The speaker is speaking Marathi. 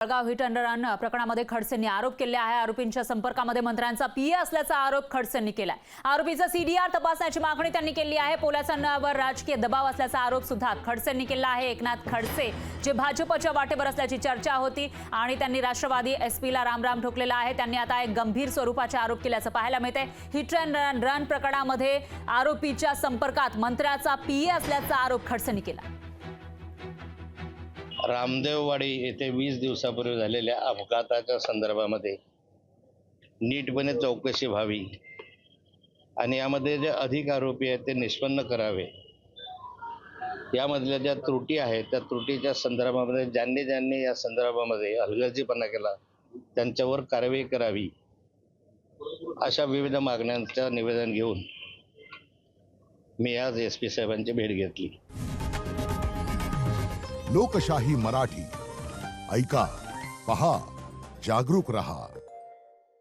जळगाव हिट अँड रन प्रकरणामध्ये खडसेंनी आरोप केले आहे। आरोपींच्या संपर्कामध्ये मंत्र्यांचा पीए असल्याचा आरोप खडसेंनी केलाय। आरोपीचा सीडीआर तपासण्याची मागणी त्यांनी केली आहे। पोलिसांवर राजकीय दबाव असल्याचा आरोप सुद्धा खडसेंनी केला आहे। एकनाथ खडसे जे भाजपच्या वाटेवर असल्याची चर्चा होती आणि त्यांनी राष्ट्रवादी एसपीला रामराम ठोकलेला आहे। त्यांनी आता एक गंभीर स्वरूपाचे आरोप केल्याचं पाहायला मिळतंय। हिट अँड रन प्रकरणामध्ये आरोपीच्या संपर्कात मंत्र्याचा पीए असल्याचा आरोप खडसेंनी केला। रामदेववाडी येथे 20 दिवसापूर्वी झालेल्या अपघाताच्या संदर्भामध्ये नीटपणे चौकशी व्हावी आणि यामध्ये जे अधिक आरोपी आहेत ते निष्पन्न करावे। यामधल्या ज्या त्रुटी आहेत त्या त्रुटीच्या संदर्भामध्ये ज्यांनी या संदर्भामध्ये हलगर्जीपणा केला त्यांच्यावर कारवाई करावी, अशा विविध मागण्यांचं निवेदन घेऊन मी आज एसपी साहेबांची भेट घेतली। लोकशाही मराठी ऐका, पहा, जागरूक रहा।